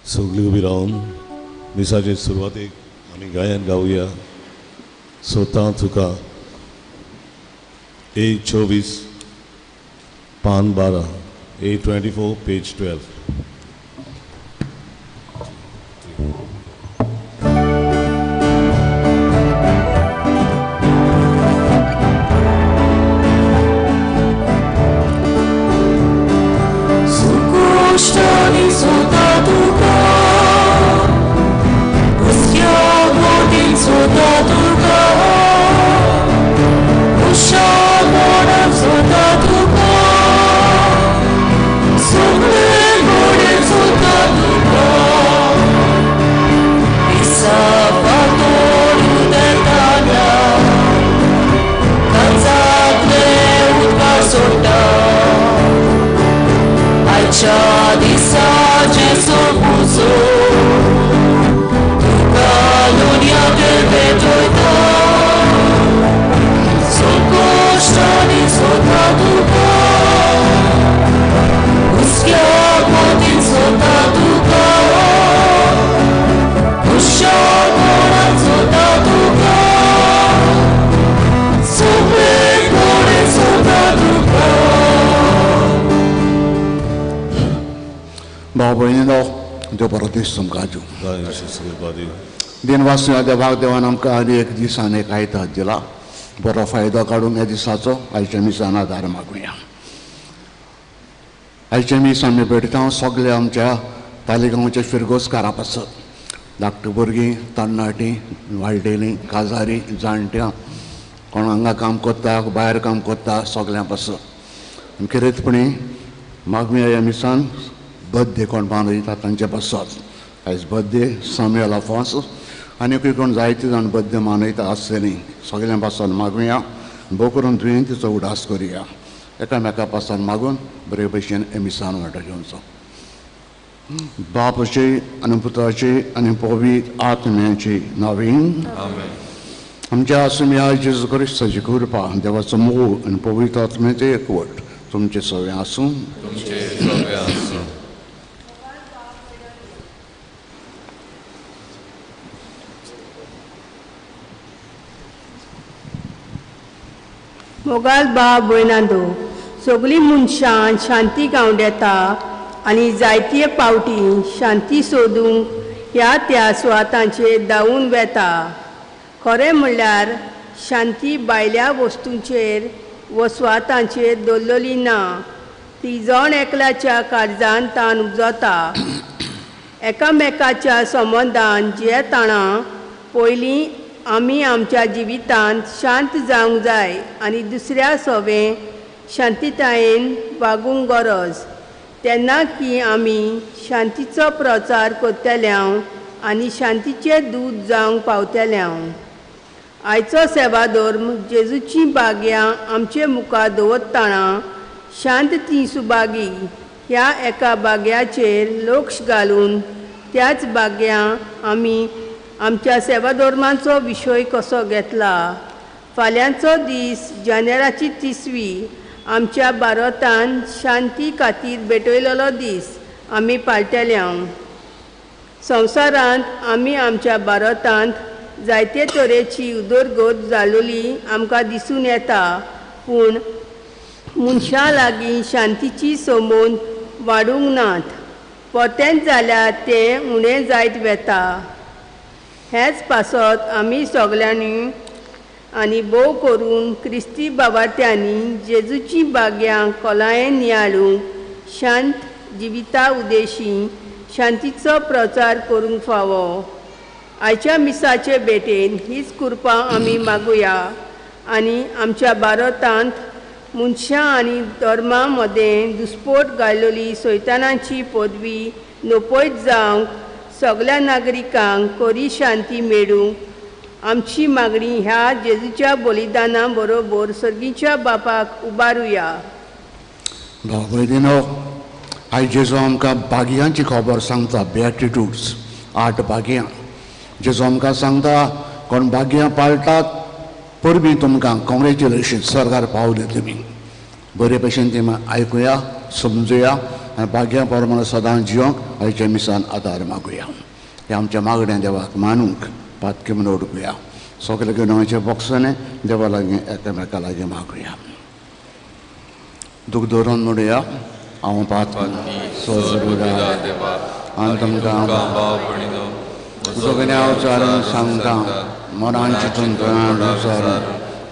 सगळी उबी रावन मिसाचे सुरवातेक आमी गायन गावया. सोता तुका 8:24 पान 12 8:24 पेज 12. दिनवासी देवाक देवान आमकां आनी एक दिसान एक आयतार दिला. बरो फायदो काडून ह्या दिसाचो आयच्या मिसान आदार मागुया. आयच्या मिस आमी भेटता सगळे आमच्या तालिगांवच्या फिरगोसकारां पासत. धाकटी भुरगीं, तरणाटीं, वाडटेलीं, काजारी, जाणट्यां, कोण हांगा काम करता, भायर काम करता, सगळ्यां पासत. कितेंतपणी मागुया ह्या मिसान बर्थडे कोण मनयता तांचे पासत. आयज बर्थडे साम्युएल आफोन्स आनीकूय कोण जायते जाण बर्थडे मनयता आसतलीं. सगळ्यां पासून मागुया. भोव करून दुयेंतीचो उडास करुया. एकामेका पासून मागून बरे भशेन हे मिसान वांटो घेवचो. बापाचे आनी पुताचे आनी पवित्र आत्म्याचे नांवान आमच्या आसम्या जेजू क्रिस्ताची कृपा, देवाचो मोग आनी पवित्र आत्म्याचे एकवट तुमचे सगळे आसूं. मोगाल बाब भयणांदो, सगळीं मनशां शांती गावंड येता आनी जायते पावटी शांती सोदूंक ह्या त्या सुवातांचेर धांवून वेता. खरें म्हणल्यार शांती भायल्या वस्तूंचेर व सुवातांचेर दवरलेली ना. ती जण एकल्याच्या काळजांत ताण उजवता. एकामेकाच्या संबंदान जे ताणा पयलीं आमी आमच्या जिवितांत शांत जावंक जाय आनी दुसऱ्या सवें शांतीतायेन वागूंक गरज. तेन्ना की आमी शांतीचो प्रचार करतल्यांव आनी शांतीचें दूत जावंक पावतल्यांव. आयचो सेवाधर्म जेजूची बाग्यां आमचे मुखार दवरतना शांत ती सुबागी ह्या एका बाग्याचेर लक्ष घालून त्याच बाग्यां आमी आमच्या सेवाधर्माचो विशय कसो घेतला. फाल्यांचो दीस जानेराची 30वी आमच्या भारतांत शांती खातीर भेटयलेलो दीस आमी पाळटल्यांव. संवसारांत आमी आमच्या भारतांत जायते तरेची उदरगत जाल्ली आमकां दिसून येता. पूण मनशां लागीं शांतीची संबंद वाडूंक नात. परतेंच जाल्यार तें उणें जायत वेता. हेच पासत आमी सगळ्यांनी आनी भोव करून क्रिस्ती बाबार्थ्यांनी जेजूची बाग्यां खोलायेन नियाळूंक शांत जिविता उद्देशी शांतीचो प्रचार करूंक फावो. आयच्या मिसाचे भेटेन हीच कृपा आमी मागुया आनी आमच्या भारतांत मनशां आनी धर्मां मदें दुस्पोट घाल्लेली सैतानाची पदवी नपयत जावंक सगळ्या नागरिकांक खरी शांती मेळूंक आमची मागणी ह्या जेजूच्या बलिदाना बरोबर सर्गीच्या बापाक उबारुया. भाव भयणीनो, आयज जेजू आमकां बागयांची खबर सांगता. बेटिट्यूड्स 8 बागयां जेजू आमकां सांगता कोण बागयां पाळटात परबीं तुमकां कॉंग्रेच्युलेशन, सरकार पावले तुमी. बरे भशेन ती आयकुया, समजुया आनी भाग्या प्रमाणे सदां जियोंक आयच्या मिसान आदार मागुया. हे आमच्या मागण्या देवाक मानूंक पातकी म्हणून ओडकुया. सगळे गुन्यांचे बॉक्साने देवा लागीं एकामेका लागीं मागुया. दूख धरून म्हणुया हांव पातकी सोजरुडा आनी तुमकां सगळ्या उचारून सांगता मनान चिंतून विचारून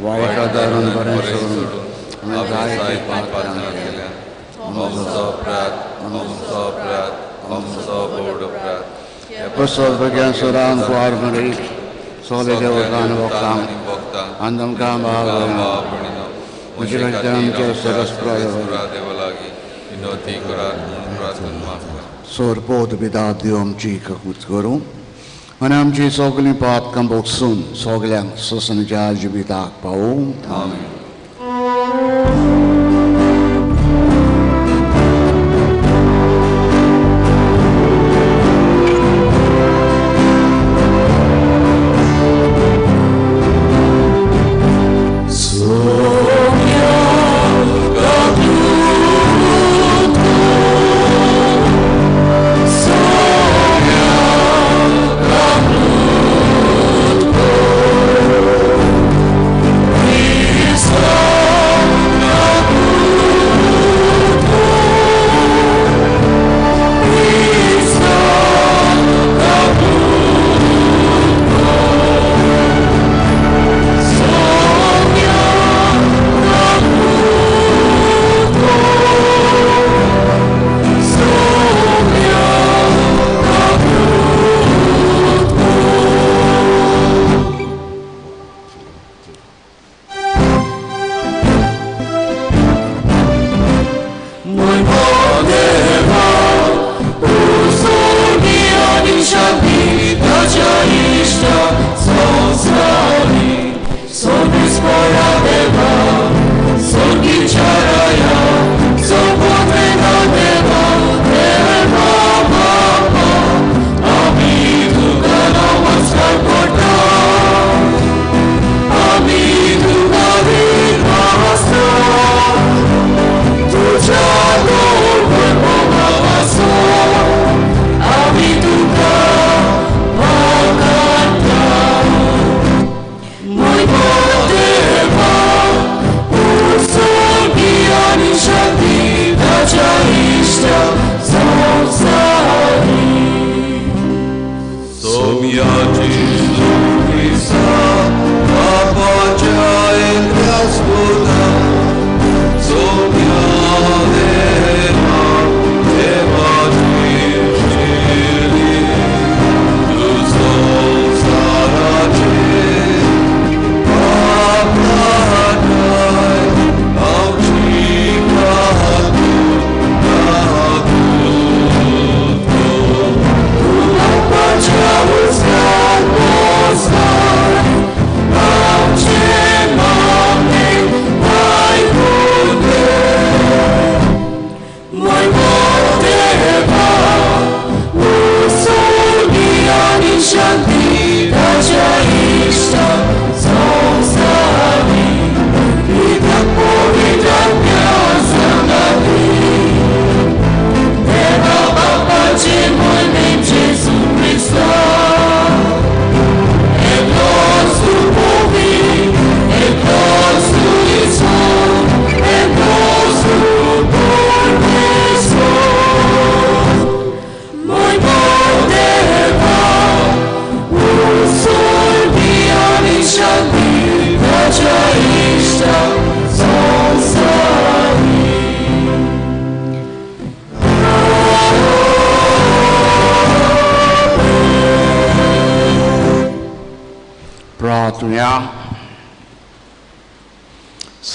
वायट धरून बरें सोडून आनी जायते पातकां केल्या. बग्या सुरान कुवार मरी सोले देवतान वखदां आनी तुमकां आमचे सोरपोत बिदात दिव आमची कूच करूं आनी आमची सगळीं पातकां बोगसून सगल्यांक ससनाच्या जिविताक पावूं. आमीन.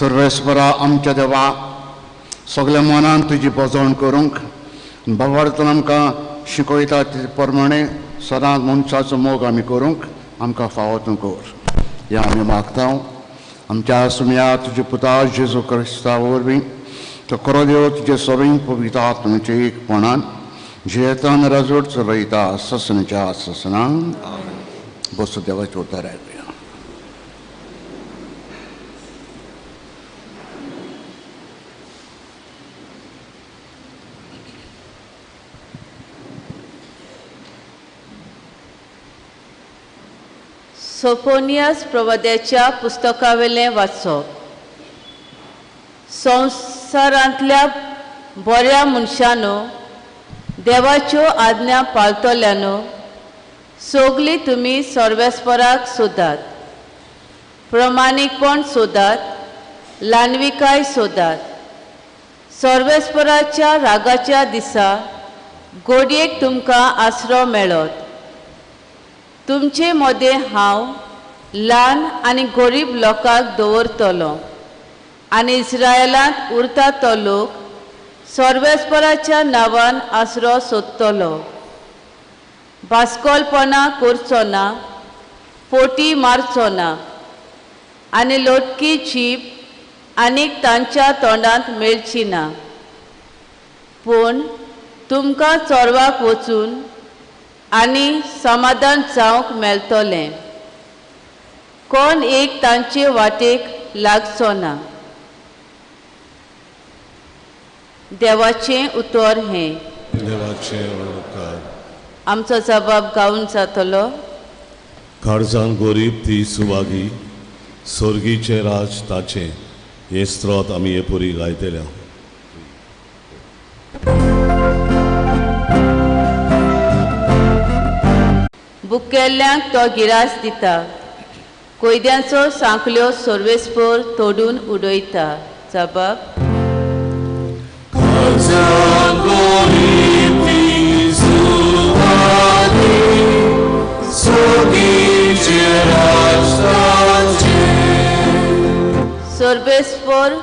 सर्वेस्परा आमच्या देवा सगळ्या मनान तुजी बजवण करूंक बाबातून आमकां शिकयता ते प्रमाणे सदांच मनशाचो मोग आमी करूंक आमकां फावो तूं कर. हें आमी मागता आमच्या सुमया तुजे पुता जेजू क्रिस्ता वरवीं तो खरो देव तुजे सगळीं पवित्र आत्म्याचे एकपणान जियेतान राजवट चलयता ससनाच्या ससनान. बसू देवाच्या उतार आयकुया. सोफोनियास प्रवद्याच्या पुस्तकावेलें वाचप. संवसारांतल्या बऱ्या मनशांनो, देवाच्यो आज्ञा पाळतल्यानो सगळीं तुमी सर्वेस्पराक सोदात, प्रमाणीकपण सोदात, ल्हानविकाय सोदात. सर्वेस्पराच्या रागाच्या दिसा गोडयेक तुमकां आसरो मेळत. तुमचे मदें हांव ल्हान आनी गरीब लोकांक दवरतलो आनी इस्रायेलांत उरता तो लोक सर्वेस्पराच्या नांवान आसरो सोदतलो. भास्कोलपणां करचो ना, पोटी मारचो ना आनी लोटकी जीप आनीक तांच्या तोंडांत मेळची ना. पूण तुमकां चोरवाक वचून आनी समाधान जावंक मेळटलें. कोण एक तांचे वाटेक लागचो ना. देवाचें उतर हें. देवाचें उपकार. आमचो जबाब गावून जातलो. काळजान गरीब ती सुवागी, स्वर्गीचे राज ताचें. हे स्त्रोत आमी हे पोरी गायतल्या. बुकेल्ल्यांक तो गिरास दिता, कोयद्यांचो सांखल्यो सर्वेस्पर तोडून उडयता. जबाब. सर्वेस्पर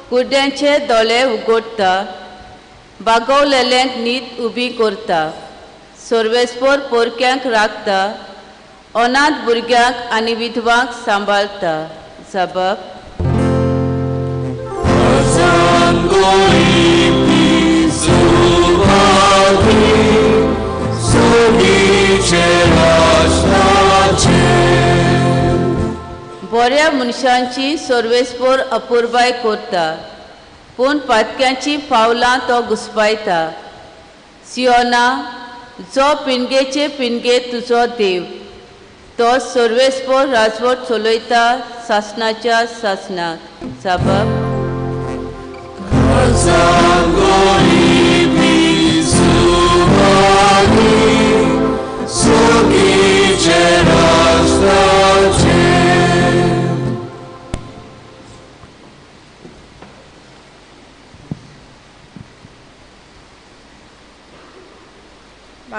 कुड्यांचे दोळे उगडटा, बागवलेल्यांक न्हीद उबी करता. सर्वेस्पर पोरक्यांक राखता, अनाथ भुरग्यांक आनी विधवांक सांबाळटा. जबाब. बऱ्या मनशांची सर्वेस्पर अपुरबाय करता, पूण पातक्यांची पावलां तो घुस्पायता. सियोना, जो पिनगेचे पिनगे तुजो देव, तो सर्वेस्पर राजवट चलयता सासणाच्या सासणाक. जबाब.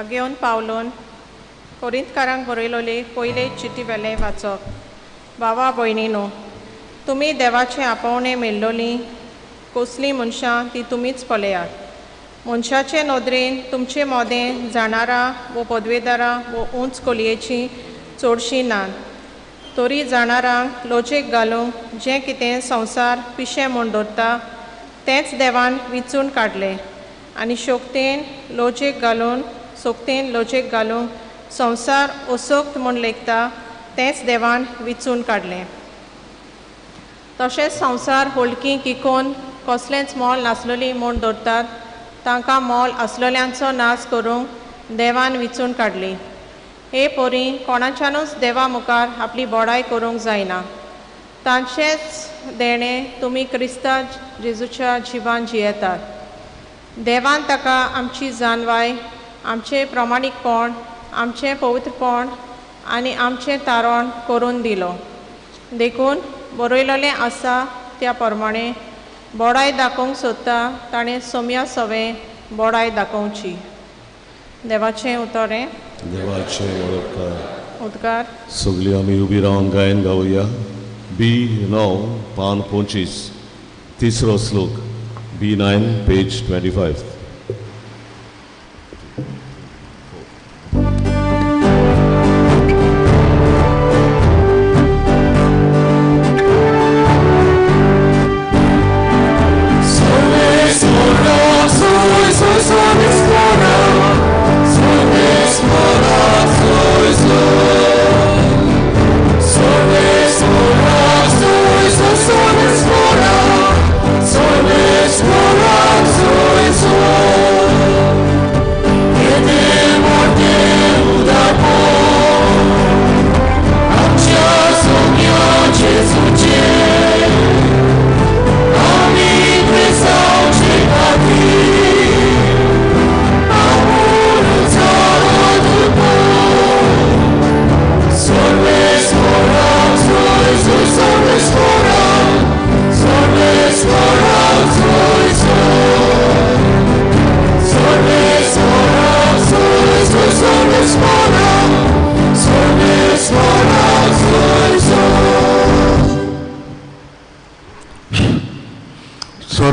घेवन पावलोन कोरिंतकारांक बरयलोली पयले चिटी वेले वाचप. भावा भयणीनो, तुमी देवाचे आपोवणे मेळ्ळोली कसलीं मनशां ती तुमीच पळयात. मनशाचे नदरेन तुमचे मोदें जाणारां वो पदवेदारां वो उंच कोलयेचीं चडशीं नात. तरी जाणारांक लोचेक घालूंक जें कितें संवसार पिशें म्हूण धरता तेंच देवान विचून काडलें, आनी शोकतेन लोचेक घालूंक संवसार असोक्त म्हूण लेखता तेंच देवान विचून काडलें. तशेंच संवसार होळकी किकोन कसलेंच मोल नासलोली म्हूण धरतात, तांकां मोल आसलोल्यांचो नाश करूंक देवान विचून काडली. हे पोरी कोणाच्यानूच देवा मुखार आपली बोडाय करूंक जायना. तांचेच देणें तुमी क्रिस्ता जेजूच्या जिवान जियेतात. देवान ताका आमची जानवाय, आमचें प्रमाणीकपण, आमचें पवित्रपण आनी आमचें तारण करून दिलो. देखून बरयलोलें आसा त्या प्रमाणें बोडाय दाखोवंक सोदता ताणें सोम्या सवें बोडाय दाखोवची. देवाचें उतरें. देवाचें उद्गार. सगळीं आमी उबी रावन गायन गावया. B9 पान 25 तिसरो श्लोक. B9 page 25. Soy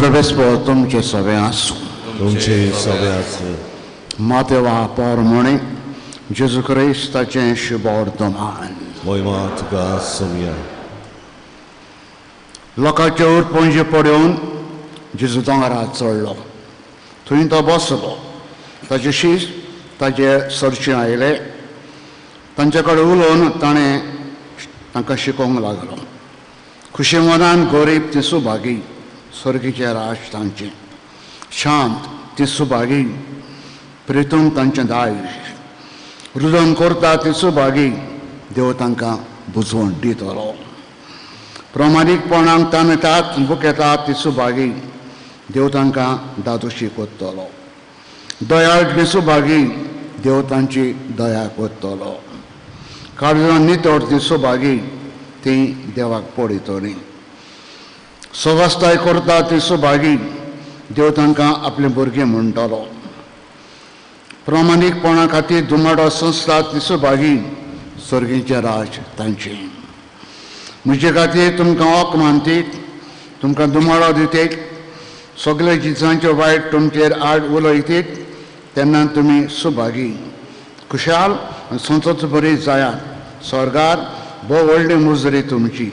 पवित्र वेस्पर तुमचे सगळे आसूं. तुमचे सगळे आसूं. मातेवा पोरमोणी जेजू क्रिस्ताचें शुभ वर्तमान. मोहिमा तुका सोमिया. लोकांचे उरपणजे पडून जेजू दोंगरार चडलो. थंय तो बसलो. ताचे शीश ताचे सरचें आयले. तांचे कडेन उलोवन ताणें तांकां शिकोवंक लागलो. खुशी मनान गरीब ती सुभागी सर्गीचें राज तांचें. शांत ती सुभागी प्रितूम तांचें दायज. रुजन करता ती सुभागी देव तांकां बुजवण दितलो. प्रामाणीकपणाक ताणेतात बुकेता ती सुभागी देव तांकां दादोशी कोत्तलो. दयाळ ती सुभागी देव तांची दया कोत्तलो. काळजान नितळ ती सुभागी ती देवाक पळयतली. सवस्ताय करता ती सुभागी देव तांकां आपले भुरगें म्हणटलो. प्रामाणीकपणा खातीर दुमाडो संस्था ती सुभागी सर्गीचें राज तांचें. म्हजे खातीर तुमकां ओक मानतीत, तुमकां दुमाडो दितीत, सगळे जिसांचे वायट तुमचेर आड उलयतीत तेन्ना तुमी सुभागी. खुशाल आनी संतोश बरी जायात. स्वर्गार भोव व्हडली मुजरी तुमची.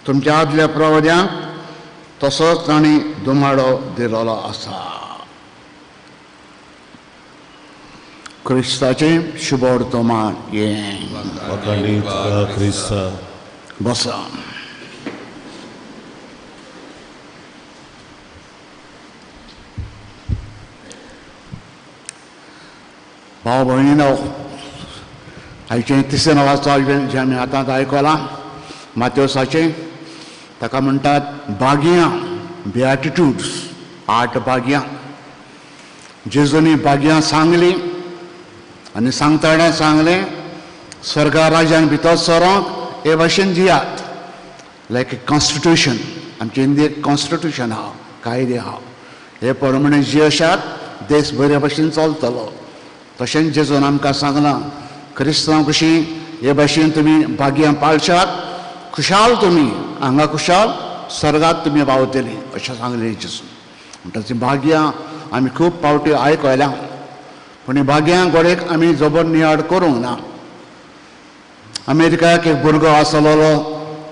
तुमच्या आदल्या प्रवद्यांक तसोच तांणी दुमाडो दिलेलो आसा. क्रिस्ताचें शुभ वर्तमान हें. वखाणी तुका क्रिस्ता. बसा. भाव भयणीनो, आयचें तिसरें वाचन जें आमी आतां आयकलां माथ्योसाचें, ताका म्हणटात बागयां, बिएटिट्यूड्स, 8 बागयां. जेजूनी बागयां सांगलीं आनी सांगतना सांगलें स्वर्गा राज्यान भितर सरोंक हे भाशेन दियात. लायक ए कॉन्स्टिट्यूशन. आमचे इंडियेक कॉन्स्टिट्यूशन आहा, कायदे आहा. हे प्रमाणे जे आसात देश बरे भाशेन चलतलो. तशेंच जेजून आमकां सांगलां क्रिस्तांव कशीं हे भाशेन तुमी बागयां पाळशात. खुशाल तुमी, हांगा खुशाल, स्वर्गांत तुमी पावतलीं अशें सांगलें जेजून. म्हणटा ती बागयां आमी खूब फावटी आयकल्या. पूण ही बागयां गोडेक आमी जबर नियाड करूंक ना. अमेरिकाक एक भुरगो आसलेलो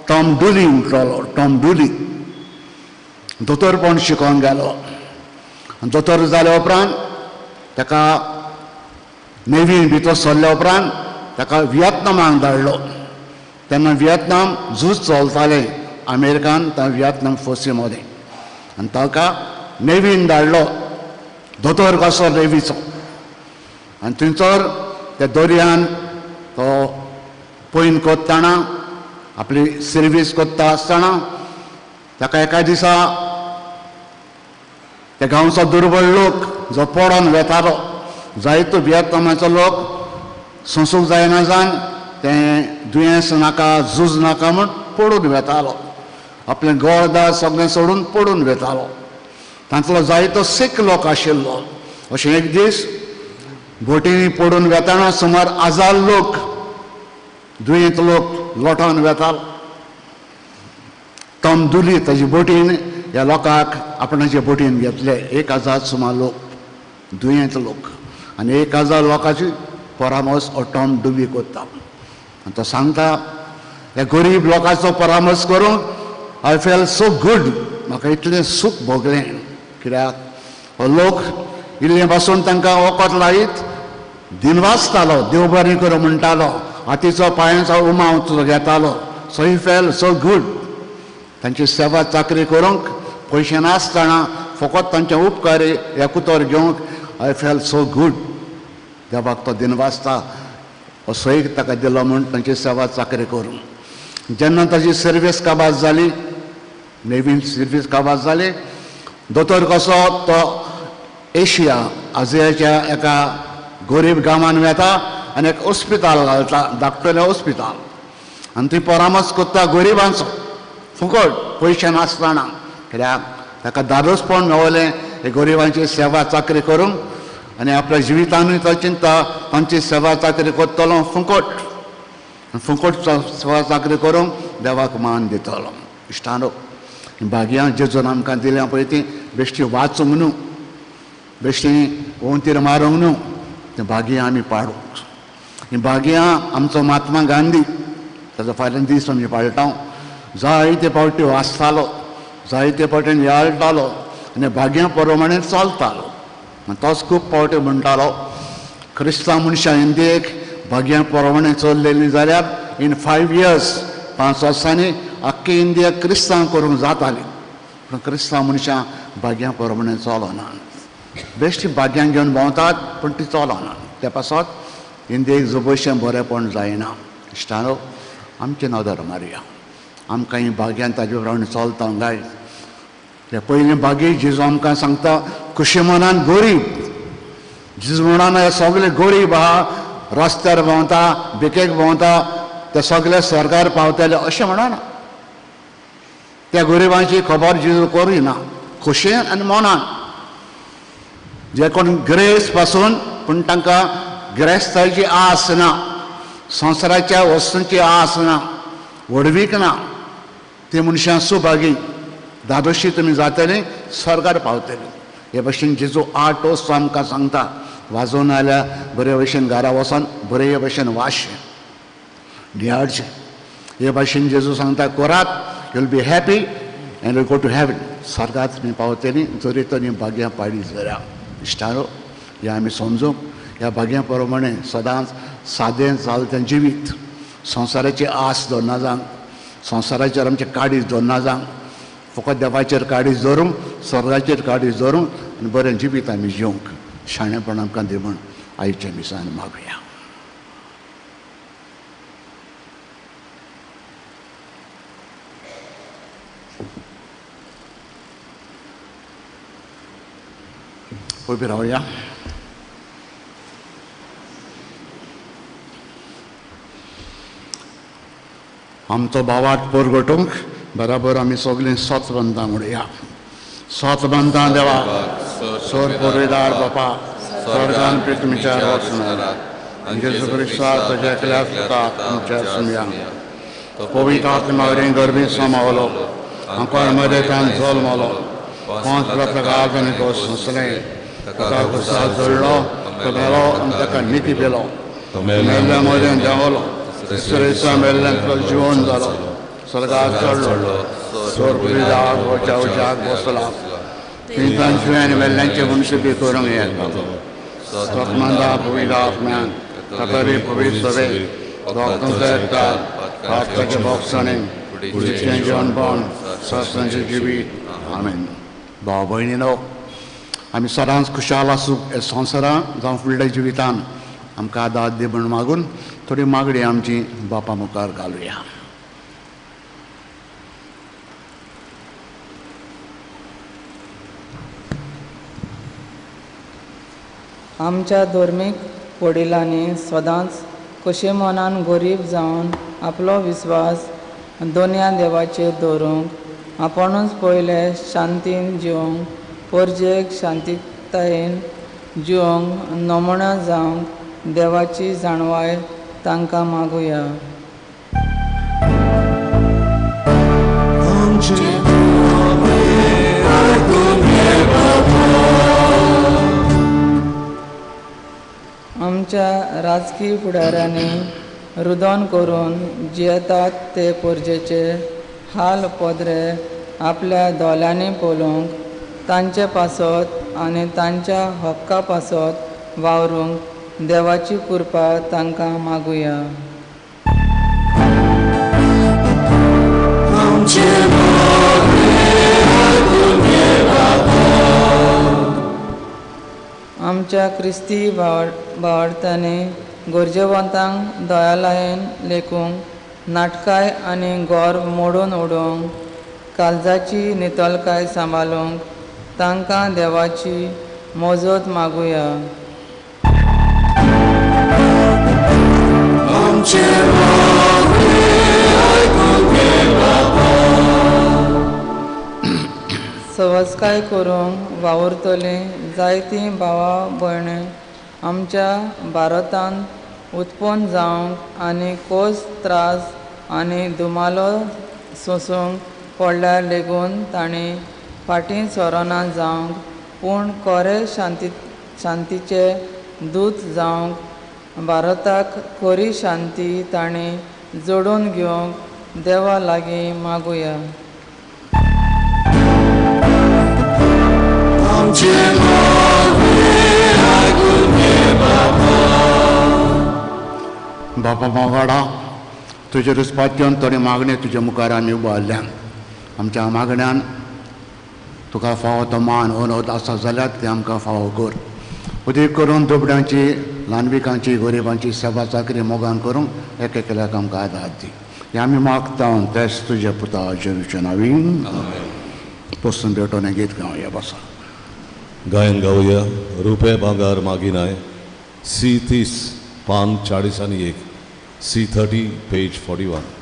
टॉम डुली म्हणटलो. टॉम डुली दोतोरपण शिकोवंक गेलो. दोतोर जाल्या उपरांत ताका नेवीन भितर सरल्या उपरांत ताका वियतनामाक धाडलो. तेन्ना वियतनाम झूज चलतालें अमेरिकान वियतनाम फोर्सीमध्ये. आनी ताका नेवीन धाडलो दोतोर कसो नेवीचो. आनी थंयसर त्या दर्यान तो पयन कोत्ताना आपली सर्वीस कोत्ता आसतना ताका एका दिसा त्या गांवचो दुर्बळ लोक जो पडोन वेतालो, जायतो वियतनामाचो लोक सोंसूंक जायना जावन तें दुयेंस नाका, झूज नाका म्हूण पडून वेतालो. आपलें गोळदार सगळें सोडून पडून वेतालो. तांतलो जायतो सीख लोक आशिल्लो. अशें एक दीस बोटींनी पडून वेताना सुमार 1000 लोक, दुयेंत लोक लोटोन वेतालो. टॉम डुली ताजे बोटीन ह्या लोकांक आपणाचे बोटीन घेतले. 1000 सुमार लोक, दुयेंत लोक. आनी 1000 लोकांची परामर्श हो टॉम डुली कोत्ता. आनी तो सांगता ह्या गरीब लोकांचो परामर्श करूंक आय फेल सो गूड. म्हाका इतलें सूख भोगलें. कित्याक हो लोक इल्लें पासून तांकां वखद लायत दिनवासतालो, देव बरें करूं म्हणटालो, हातीचो पांयांचो उमाव तुजो घेतालो. सो ही फेल सो गूड. तांची सेवा चाकरी करूंक पयशे नासतना फकत तांचे उपकारी हे कुतोर घेवंक आय फेल सो गूड. देवाक तो दिनवासता असो एक ताका दिलो म्हूण तांची सेवा चाकरी करूंक. जेन्ना ताची सर्वीस काबार जाली, नेवीन सर्वीस काबार जाली, दोतोर कसो तो एशिया आशियाच्या एका गरीब गांवांत वेता आनी एक हॉस्पिटल घालता, धाकटुलें हॉस्पिटल. आनी थंय परामर्श कोत्ता गरिबांचो फुकट, पयशे नासतना. कित्याक ताका दादोसपण मेवलें हे गरिबांची सेवा चाकरी करूंक. आनी आपल्या जिवितानूय तो चिंता तांची सेवा चाकरी कोत्तलो फुकट. फुकट सेवा चाकरी करूंक देवाक मान दितलो. इश्टानो, भागयां जेजून आमकां दिल्या पळय ती बेश्टी वाचूंक न्हू, बेश्टी ओंतीर मारूंक न्हू, ती भागयां आमी पाडूंक. ही भागयां आमचो महात्मा गांधी ताचो फाल्यां दीस आमी पाळटाव. जायते फावटी वाचतालो, जायते फावटीन याळटालो आनी भागयां प्रमाणें चलतालो. तोच खूब फावटी म्हणटालो क्रिस्तांव मनशां इंडियेक भागयां प्रमाणें चल्लेलीं जाल्यार इन 5 years 5 वर्सांनी आख्खी इंडिया क्रिस्तांव करूंक जाताली. पूण क्रिस्तांव मनशां भागयां प्रमाणें चलना. बेश्टी भागयां घेवन भोंवतात पूण ती चलना. त्या पासत इंडियेक जबोशें बरेंपण जायना. इश्टानो, आमचें नदर मारया. आमकां ही भागयां ताजे प्रमाणें चलता गाय. ते पयलीं भागी जेजू आमकां सांगता कुशिमोनान गरीब. जेजू म्हणून हे सगळे गरीब आहा, रस्त्यार भोंवता, भिकेक भोंवता, ते सगळे स्वर्गार पावतले अशें म्हणना. त्या गरिबांची खबर जेजू करिना. खोशयेन आनी मोनान जे कोण ग्रेस पासून पूण तांकां गिरेस्ताची आस ना, संवसाराच्या वस्तूंची आस ना, वडवीक ना, ते मनशां सुभागी. दादोशी तुमी जातली, स्वर्गार पावतली. हे भशेन जेजू 8 वस्तू आमकां सांगता. वाजोवन आयल्यार बरे भशेन घरा वचोन बरे भशेन वाजचें, न्याडचें. हे भशेन जेजू सांगता करात, you will be happy and you go to heaven. स्वर्गांत तुमी पावतली जरी तरी भाग्यां पाडी जाल्यार. इश्टारो, हे आमी समजूंक ह्या भाग्यां प्रमाणें सदांच सादें चालतें जिवीत. संवसाराची आस दवरना जावंक, संवसाराचेर आमचें काडीज दवरना जावंक, फकत देवाचेर काडीज दवरूंक, स्वर्गाचेर काडीज दवरूंक आनी बरें जिवीत आमी जिवंक. शाणेपण आमकां दी म्हूण आयच्या दिसान मागुया. उबी रावया. आमचो भावार्थ परगटूंक बराबर आमी सगळीं सतबंदां म्हणया. सतबंदां देवा, सोर पोरवेदार बापा, स्वर्गान पितुमच्या वचनारा आनी जेजू क्रिस्ताक तुज्या एकल्या पुताक तुमच्या सुमया. पवित्र आत्मा वरवीं गर्भेंत समावलो, आंकवार मदेंतान जल्मलो, 5 प्रकार आनी तो सोंसलें, ताका कुसाक जोडलो, तो मेलो आनी ताका निती पेलो, तो मेल्ल्या मदें देंवलो, तिसऱ्या मेल्ल्यान जिवन जालो, स्वर्गाक चडलो, सोर पोरवेदार वच्याक बसला. तिंतांची आनी वेल्ल्यांचे मनुश्य बी करूंक येता. सतमंदा पवित्र आत्म्यान तातरी पवित्र सवे दोगांचो एकठांय पापकाचे भोगसणे पुडीचें जेवणपण सस्तांचें जिवीत. आमेन. भाव भयणीनो, आमी सदांच खुशाल आसूं हे संवसारांत जावं फुडल्या जिवितान. आमकां आदार दी म्हूण मागून थोडी मागणी आमची बापा मुखार घालुया. आमच्या धर्मीक वडिलांनी सदांच कशे मनान गरीब जावन आपलो विस्वास दोनया देवाचेर दवरूंक, आपुणूच पयले शांतीन जिवंक, परजेक शांतीतायेन जिवंक नमूना जावंक देवाची जाणवाय तांकां मागुया. आमच्या राजकीय फुडाऱ्यांनी रुदन करून जियेतात ते परजेचे हाल पदरे आपल्या दोल्यांनी पळोवंक, तांचे पासत आनी तांच्या हक्का पासत वावरूंक देवाची कृपा तांकां मागुया. आमच्या क्रिस्ती भावार्थांनी गरजेवंतांक दयालयेन लेखूंक, नाटकाय आनी गोर मोडून उडोवंक, काळजाची नितळकाय सांबाळूंक तांकां देवाची मोजत मागुया. सवस्काय करूंक वावुरतली जायतीं भावां भयणी आमच्या भारतांत उत्पन्न जावंक आनी कोस त्रास आनी दुमालो सोसूंक पडल्यार लेगून ताणें फाटीं सोरोना जावंक पूण कोरे शांतीचे दूत जावंक भारताक खरी शांती ताणें जोडून घेवंक देवा लागीं मागुया. बापा मोगाडा तुजे रिस्पात्यान थोडी मागणी तुज्या मुखार आमी उबारल्या. आमच्या मागण्यान तुका फावो तो मान अनोद आसा जाल्यार ते आमकां फावो कर. उदीक करून दुबड्यांची ल्हानविकांची गरिबांची सेवा चाकरी मोगान करूंक एकेल्याक आमकां आदार दी. हें आमी मागता तेच तुज्या पुता जेजूच्या नांवीन. पसून भेटोन गीत गावया बसा. गायन गावया रुपये भांगार मागिनाय C30 पान 41 C30 पेज 41.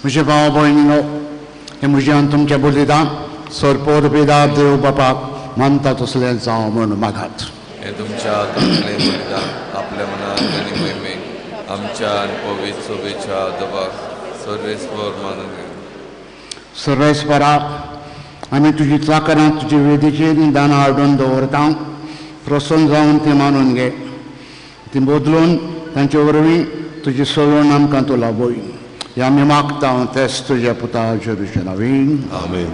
म्हजे भाव भयणीनो, हे म्हज्यान तुमचें बलिदान सरपोर बेदार देव बापाक मानता तसलें जावं म्हूण मागात. हे तुमच्या तसलें बलिदान आपल्या मनात आनी मोहिमेक आमच्या आनी पवित्र सोबेच्या दबाक सर्वेस्वर मानून घेवन. सर्वेस्परा, आमी तुजी चाकरां तुजे वेदीचेर दानां हाडून दवरता. प्रसन्न जावन ती मानून घे. ती बदलून तांचे वरवीं तुजी सवण आमकां तूं लाबय. हे आमी मागता तेच तुज्या पुता जेजूच्या नांवीन. आमेन.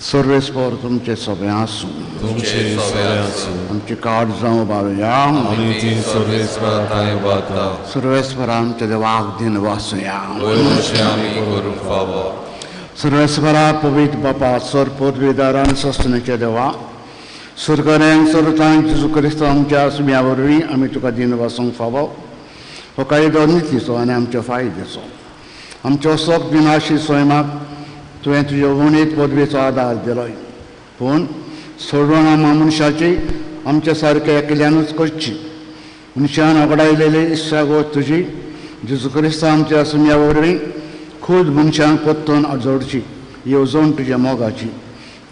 सर्वेस्पर तुमचे सगळे आसूं. तुमचे सगळे आसूं. आमची काड जावं बाळया. आमी ती सर्वेस्परांताय बाता. सर्वेस्परा आमच्या देवाक दिन वासुया. वयरूचे आमी करूंक फावो. सर्वेस्परा पवित्र बापा सरपोत वेदारान सस्तनेचे देवा, सुरगऱ्यांक सरतांक जेजू क्रिस्त आमच्या सुम्या वरवीं आमी तुका दिन वासूंक फावो. हो कायदो नितीचो आनी आमच्या फायद्याचो. आमच्यो सोक विनाशी सैमाक तुवें तुज्या उणीत पदवेचो आदार दिलोय. पूण सोडवण मनशाची आमच्या सारके एकल्यानूच करची. मनशान वगडायलेली इश्टागोत तुजी जेजू क्रिस्त आमच्या सुम्या वरवीं खूद मनशांक परतून जोडची. येवजण तुज्या मोगाची.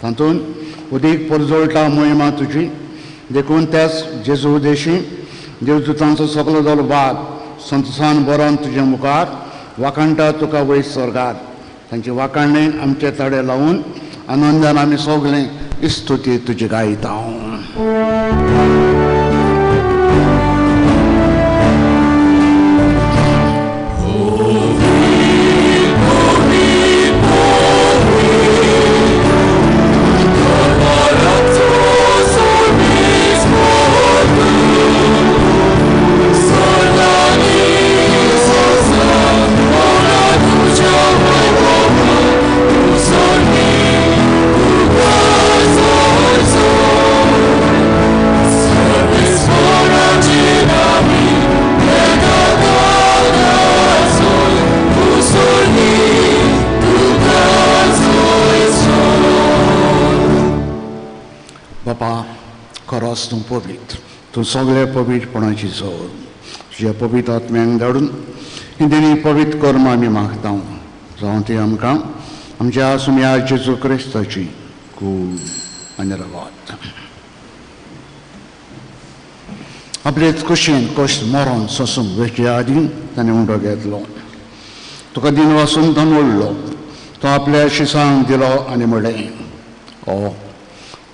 तातूंत उदीक परजोळटा मोहिमा तुजी. देखून त्याच जेजू उदेशी देवदूतांचो सगलो जालो बाद संतोषान बरोवन तुज्या मुखार वाकाणटा तुका वयर स्वर्गात. तांची वाकाणणी आमचे तडे लावून आनंदान आमी सगळें इस्तुती तुजी गायता. बापा, खरोच तूं पवित्र. तूं सगळे पवित्रपणाची जोड तुज्या पवित्र आत्म्यांक धाडून हिंदीनी पवित्र कर्म आमी मागता. जावं ती आमकां आमच्या सुम्या जेजू क्रिस्ताची खूब आनी रगत. आपलेच कुशीन कश्ट मरोन सोसूंक वेचे आदीं ताणें उंडो घेतलो. तुका दिन वासून तो मोडलो. तो आपल्या शिसांक दिलो आनी म्हणलें,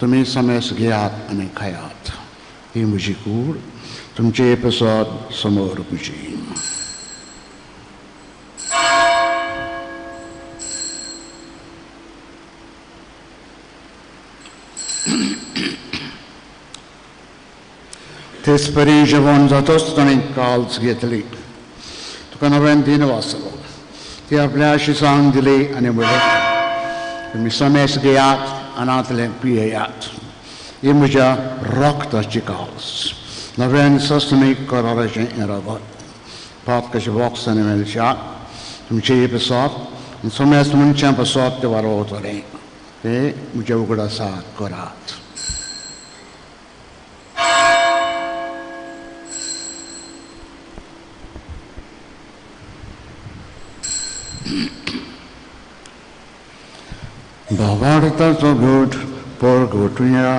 तुम्ही समेस घेयात आणि खायात. ही म्हजी कूड, तुमचे प्रसाद समोर पुजी. तेच परी जेवण जातोच ताणें काल्स घेतली. तुका नव्यान दिन वाचलो. ती आपल्या शिसांक दिली आनी म्हणलें, तुम्ही समेस घेयात अनातले पियेयात. ही म्हज्या रक्ताची काल्स, नव्यान सस्तनीक कराराचें रगत. पात कशें वॉक्सांनी मेलशात तुमचे हे प्रसाद समेस मनशां प्रसाद ते वारोवतलें. ते म्हज्या उगडासाक करात. Bavarta's a good for Gotuya.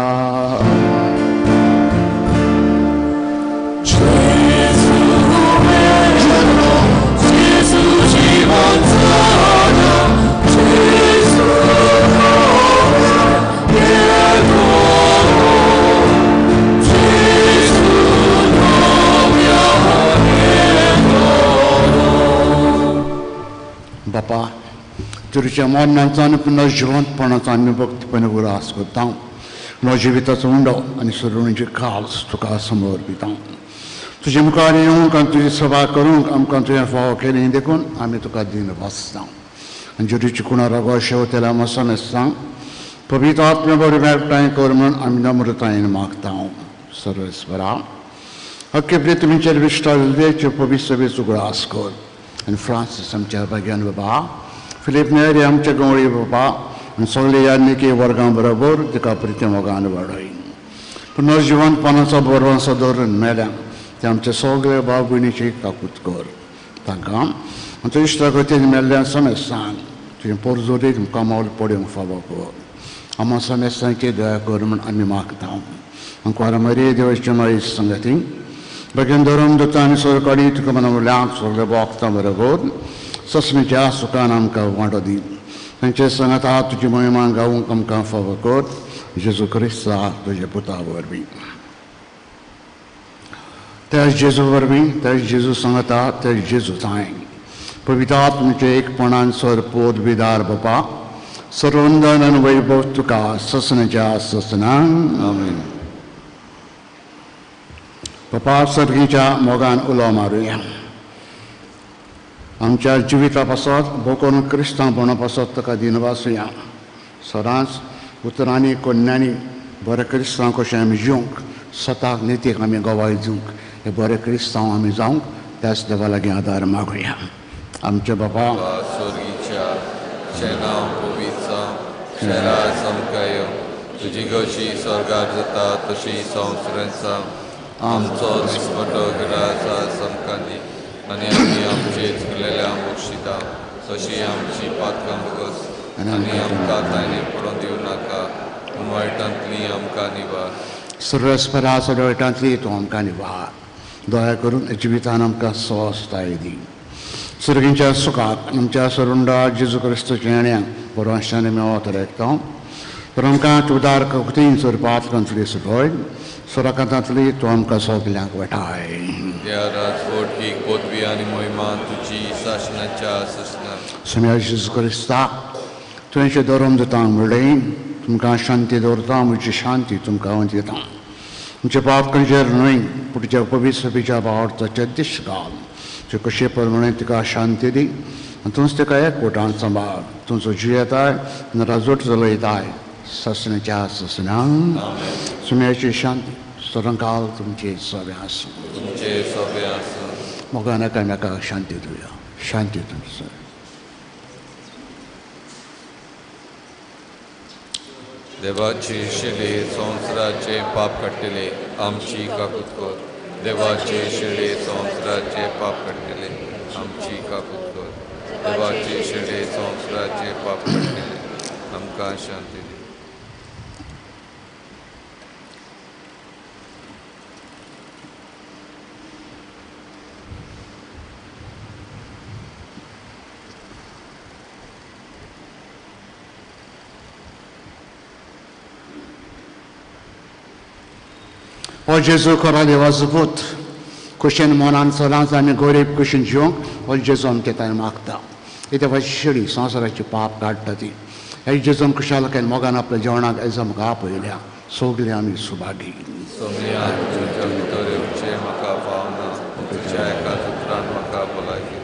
Bapa, तुझ्या मरणांचा पुन्हा जिवंतपणाचा आम्ही भक्तीपणे उल्हास करता. न जिविताचो उंडो आनी सरुणीची खास तुका समर्पिता. तुजे मुखार येवंक आनी तुजी सेवा करूंक आमकां तुवें फाव केली देखून आमी तुका दिन वाचता. आनी जुरीची कुणा रगो शेवतेल्या मसमेस्तां पवित्र आत्मे बरी मेळटाय कर म्हूण आमी नम्रतायेन मागता. सर्वेस्वरा हक्के प्रितमीचेर विश्वास देचे पवित्र सभेचो उगडास कर. आनी फ्रांसीस आमच्या भगियान बाबा, फिलिप नेरी आमच्या गवळी बाबा आनी सगळे याज्ञिकी वर्गां बरोबर तिका प्रिती मोगान वाडय. पुनर्जिवंतपणाचो बरवंसो धरून मेल्या ते आमचे सगळे भाव भयणीची काकूत कर. तांकां तुज्या इश्टागतीन मेल्ल्या समेस्तांक तुवें परजोरीक कामावल पडूंक फावो कर. आम्हा समेस्तांची दया कर म्हूण आमी मागता. आमकां मरे देवाच्या माळी संगती बेगीन धरून दोता आनी सरकारी तुका मनवल्याक सगळे भोगता बरोबर ससणीच्या सुखान आमकां वांटो दी. तांचे सांगात हांव तुजी महिमा गावूंक आमकां फावो कर. जेजू क्रिस्ता तुजे पुता वरवीं. त्या जेजू वरवीं त्या जेजू सांगता त्या जेजू थंय पवित्र आत्म्याचे एकपणान सरपोद बिदार बापा सर्वंदन आनी वैभव तुका ससणीच्या ससनांक आमीन. बापा सर्गीच्या मोगान उलो मारुया. आमच्या जिविता पासत भोकून क्रिस्तांवपणा पासत ताका दिनवासुया. सदांच उतरांनी कन्यांनी बरे क्रिस्तांव कशें आमी जिवंक स्वताक नितीक आमी गवाय दिवंक हे बरे क्रिस्तांव आमी जावंक त्याच देवा लागीं आदार मागुया. आमचे बाबा स्वर्गीच्या शेनाव पवित्र शेरा समकाय तुजी गशी स्वर्गात जाता तशी संवसारांचा आमचो दिसपटो घराचा समकांदी आनी आमी आमचे चुकलेल्या मोक्षिता तशी आमची पातकां बगस आनी आमकां तायने पडोवन दिवं नाका पूण वायटांतली आमकां निवार. सर्वेस्परा सडवटांतली तूं आमकां निवार. दया करून जिवितान आमकां स्वस्थाय दी. सर्गींच्या सुखाक आमच्या सरुंडा जेजू क्रिस्तूच्या येण्याक परवांशांनी मेळत रेखता. तर आमकां तुदार कवतीन स्वरुपांत कंचली सुटोय. सुराकांतांतली तूं आमकां सगल्यांक वटाय. त्या राजवटी पदवी आनी महिमा तुजी शासनाच्या ससनान. सम्या जेजू क्रिस्ता तुवेंचे धर्म दितांक म्हणलें तुमकां शांती दवरता. म्हजी शांती तुमकां हांव दितां. तुमचे पाप खंयचेर न्हय पूण तुज्या पवित्र सभेच्या वावरताचे दिश घाल. तुजे कशे प्रमाणे तिका शांती दी आनी तूंच तिका एकवटान सांबाळ. तुमचो जीव येताय आनी राजवट चलयताय ससण्याच्या ससनांक. सुम्याची शांती सरंकाल तुमचे सवे आसूं. तुमचे सवे आसूं. मोगान एकामेकाक शांती दिवया. शांती तुमचो. देवाचे शिळे संवसाराचे पाप काडटले आमची काकूत कर. देवाचे शिळे संवसाराचे पाप काडटले आमची काकूत कर. देवाचे शिळे संवसाराचे पाप काडटले आमकां शांती दी. O Jezu korali vazıfut, kuşen monan salan zani gorib kuşen jong, o Jezum ketay makta. Ite vashiri sansarachi paap kattati. Hey Jezum kushalaken mogan apne jornak ezam gapo ilya, sogliani subagi. Somnia Juja Vittorio Uce Maca Fauna, Ucea Catutran Maca Polaki.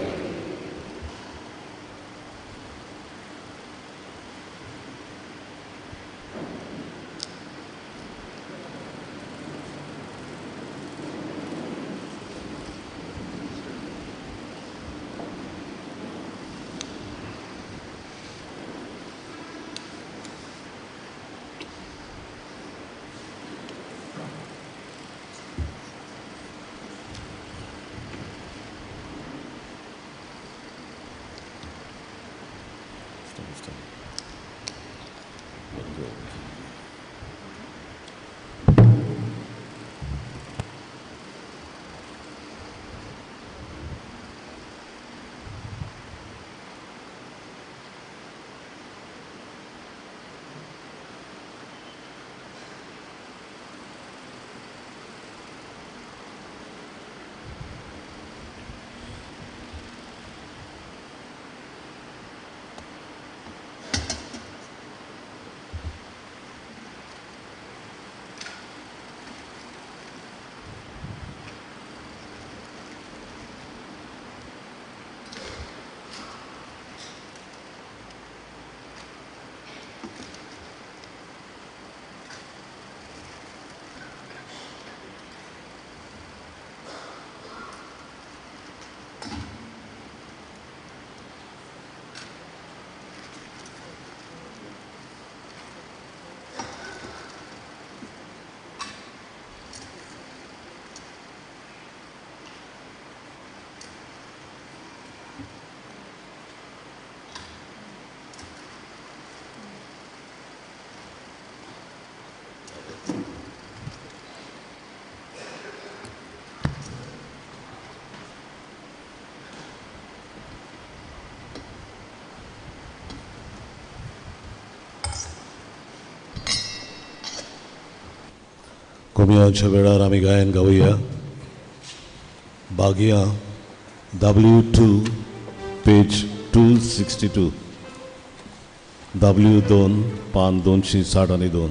Kumya Chaveda Ramigayan Gavaya Bhagya W2 page 262 W2 Pan 262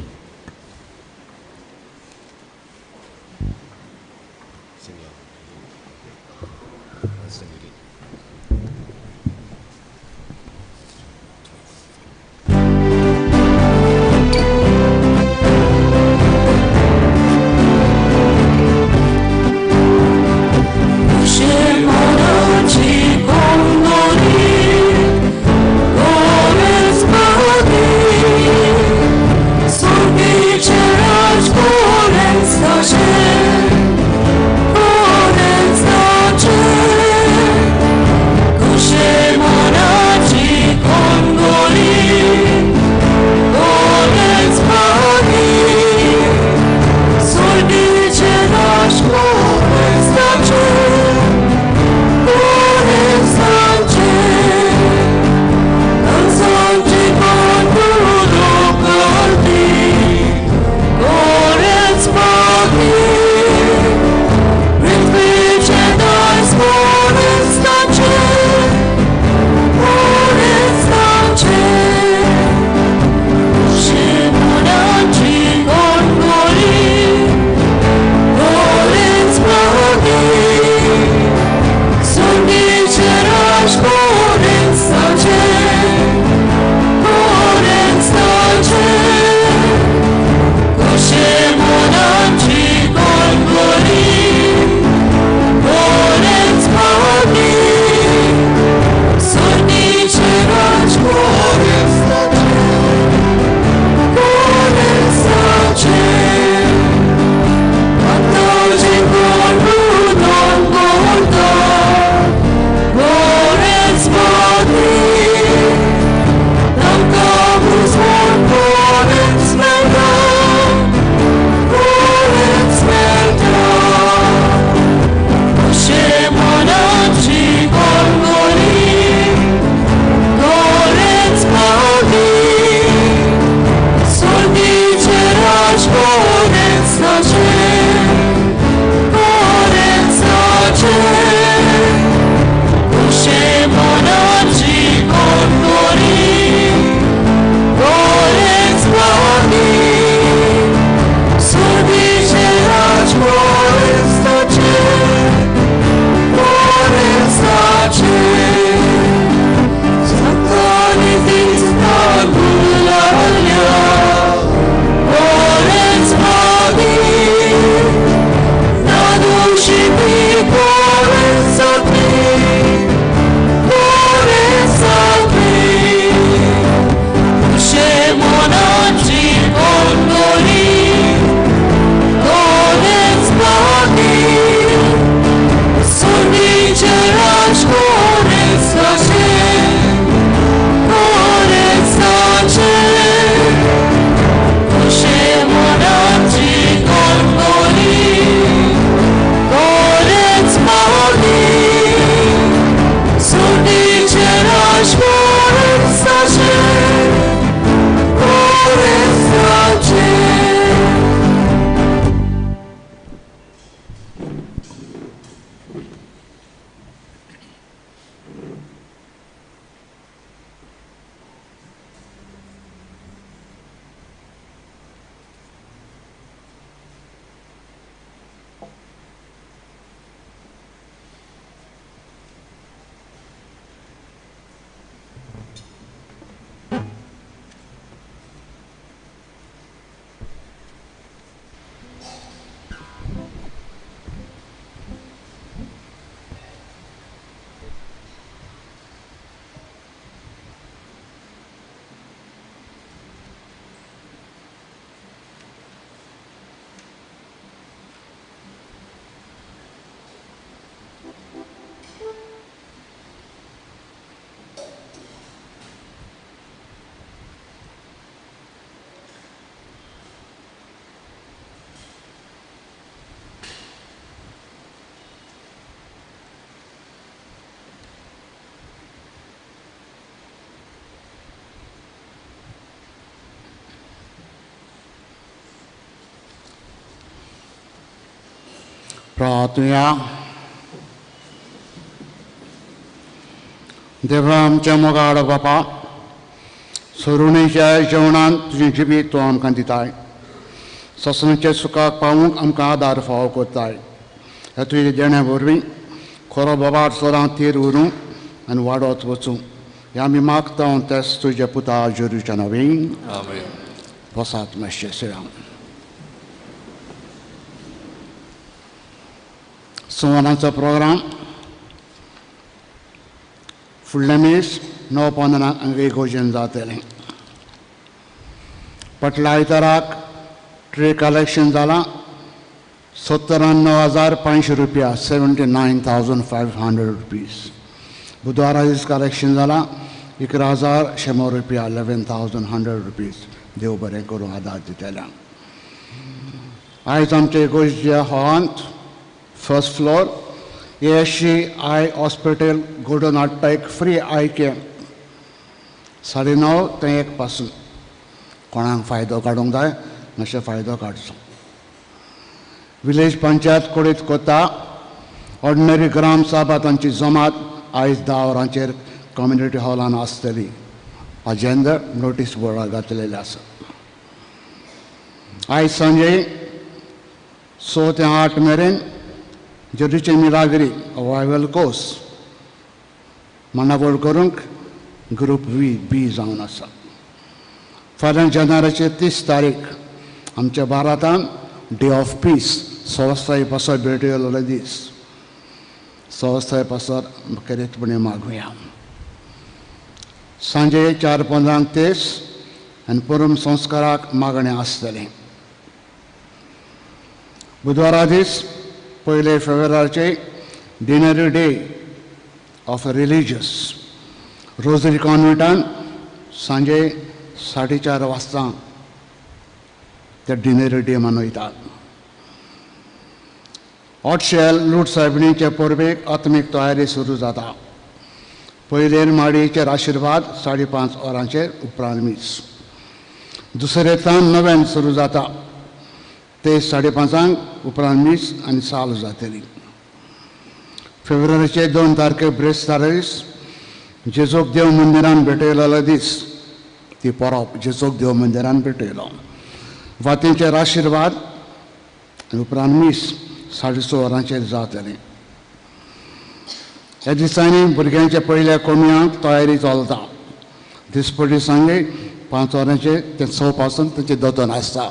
प्रार्थया. देवा आमच्या मोगाड बापा, सरुणीच्या जेवणान तुझी जिबी तूं आमकां दिताय. ससनाच्या सुखाक पावूंक आमकां आदार फाव कोत्ताय. हे तुजे देण्या वरवीं खरो बाबार सदां तीर उरूं आनी वाडत वचूं. हे आमी मागता तेच तुजे पुता जेरूच्या नवीन. आमेन. वसात मातशें सिराम. संवादाचो प्रोग्राम फुडल्या मीस 9:15 हांगा इगोर्जेन जातलें. फाटल्या आयताराक ट्रे कलेक्शन जालां 79,500 रुपया, 79,500 रुपीज. बुधवारा दीस कलेक्शन जालां 11,100 रुपया, 11,100 रुपीज. देव बरें करूं, आदार दितल्या. आयज आमच्या इगोर्जेच्या हॉलांत first floor ASC I hospital घडोवन हाडटा एक फ्री आय कॅम्प 9:30 ते 1 पासून. कोणाक फायदो काडूंक जाय मातशें फायदो काडचो. विलेज पंचायत कुडीत कोता ऑर्डिनरी ग्राम सभा तांची जमात आयज 10 वरांचेर कम्युनिटी हॉलान आसतली. अजेंडा नोटीस बोर्डार घातलेले आसा. आयज सांजे 6 ते 8 मेरेन जेरूचे मिरागरी अवायवल कोर्स मांडावळ करूंक ग्रूप बी जावन आसा. फाल्यां जानेवारीचे 30 तारीख आमच्या भारतान डे ऑफ पीस, संवत्सरी पासर भेटयलो दीस. संवत्सरी पासर करेक्टपणे मागुया. सांजे 4:15 तेस आनी पुरम संस्काराक मागणें आसतलें. बुधवारा दीस 1 फेब्रुवारीचे डिनरी डे ऑफ रिलिजियस रोजरी कॉन्व्हेंटान सांजे 4:30 वाजता ते डिनरी डे मनयतात. ऑटशेल लूट साहेबणीचे परबेक आत्मीक तयारी सुरू जाता. पयलेर माडयेचेर आशिर्वाद 5:30 वरांचेर उपरांत मीस. दुसरे तान 9 सुरू जाता. ते 5:30 उपरांत मीस आनी साल जातली. फेब्रुवारीचे 2 तारखेक ब्रेस्तार दीस जेजूक देव मंदिरान भेटयलो दीस. ती परब जेजूक देव मंदिरान भेटयलो. वातींचेर आशिर्वाद आनी उपरांत मीस 6:30 वरांचेर जातली. ह्या दिसांनी भुरग्यांच्या पयल्या कोमयांक तयारी चलता. दिसपटी सांजे 5 वरांचेर ते 6 पासून तांचे दोतोन आसता.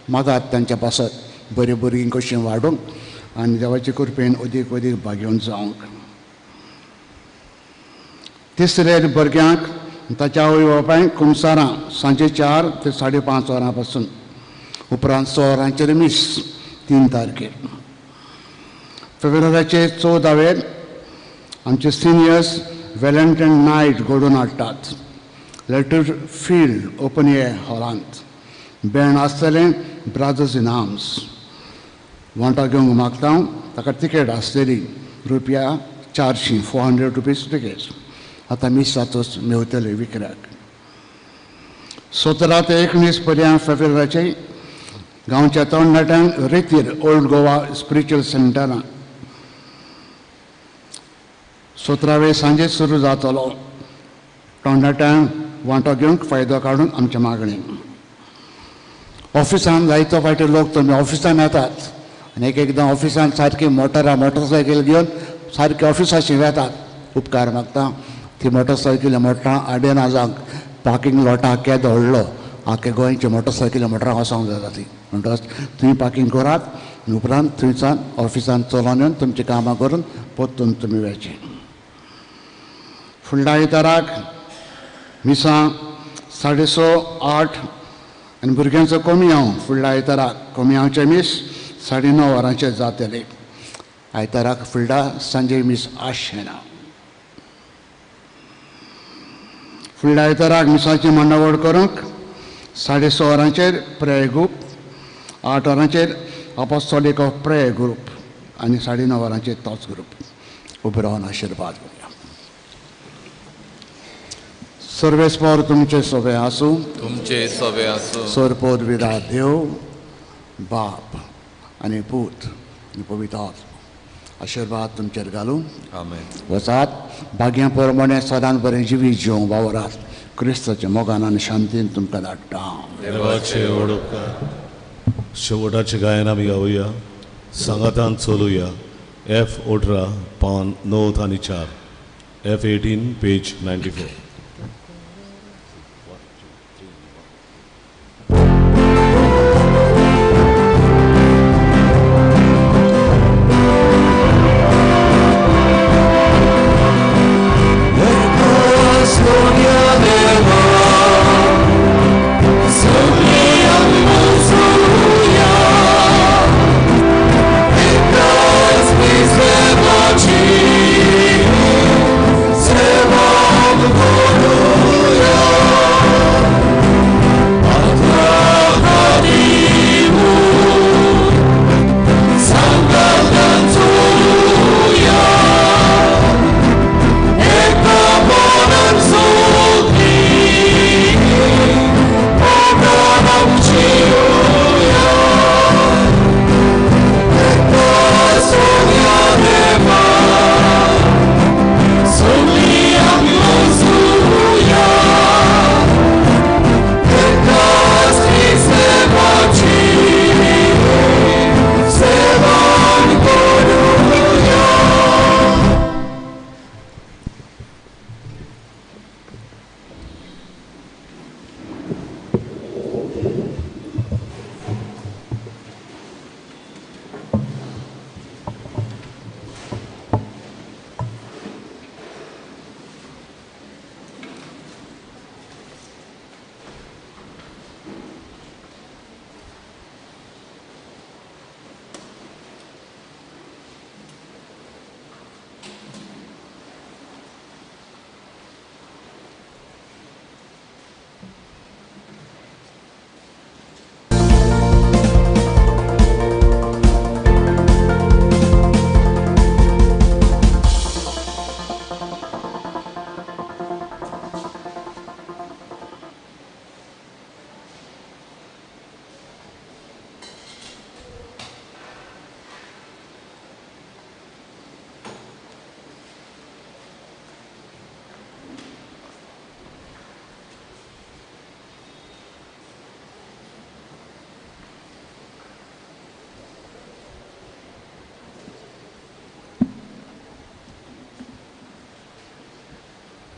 मागात तांच्या पासत बरी भुरगीं कशीं वाडूंक आनी देवाचे कृपेन अदीक भाग घेवन जावंक. तिसरे भुरग्यांक ताच्या आवय बापायक कुमसारां सांजे 4 ते 5:30 वरां पासून उपरांत 6 वरांचेर मीस 3 तारखेर. फेब्रुवारीचे 14 आमचे सिनियर्स व्हॅलेंटायन नायट घडोवन हाडटात. लेटर फील्ड ओपन एअर हॉलांत. बँड आसतलें ब्रादर्स इन आर्म्स. वांटो घेवंक मागता ताका तिकेट आसतली रुपया 400, 400 रुपीज तिकेट. आतां मीस जातूच मेवतले विकऱ्याक. 17 ते 19 पर्यंत फेब्रुवारीचे गांवच्या तरणाट्यांक रितीर ओल्ड गोवा स्पिरिच्युअल सेंटरान 17 सांजे सुरू जातलो. तरणाट्यांक वांटो घेवंक फायदो काडून आमचे मागणें. ऑफिसान जायतो फावटी लोक तुमी ऑफिसान येतात आनी एकदां ऑफिसान सारकी मोटरसायकल घेवन सारकी ऑफिसाची येतात. उपकार मागता ती मोटरसायकल मोटरां आडेना जावंक पार्किंग लॉटा केद व्हडलो आख्या गोंयचे मोटरसायकल मोटरां वचोंक जाता. ती म्हणटच तुमी पार्किंग करात आनी उपरांत थंयच्यान ऑफिसान चलोवन येवन तुमचीं कामां करून परतून तुमी वेचे. फुडल्या आयताराक मिसां 6:30, 8 आनी भुरग्यांचो कोमियांव फुडल्या आयताराक कोमियांवचे मीस 9:30 वरांचेर जातले. आयताराक फुडल्या सांजे मीस आसचेना. फुडल्या आयताराक मिसाची मांडावळ करूंक 6:30 वरांचेर प्रेयर ग्रूप, 8 वरांचेर अपॉस्टोलीक ऑफ प्रेयर ग्रूप आनी 9:30 वरांचेर तोच ग्रूप. उबे रावन आशिर्वाद घेवया. सर्वेस्पर तुमचे सोबे आसूं. तुमचे सोबे आसूं. सर्वपद विदा देव बाप आनी पूत आनी पवित्र आत्मा. आशिर्वाद तुमचेर घालूं. Amen. वचात भाग्या प्रमाणे सदांच बरें जिवीत जिवंक वावरात. क्रिस्ताच्या मोगान आनी शांतीन तुमकां धाडटा. देवाचे ओळखकार शेवटाचे गायन आमी गावुया. सांगातान चलुया. F18 पान 9 आनी 4. F18 page 94.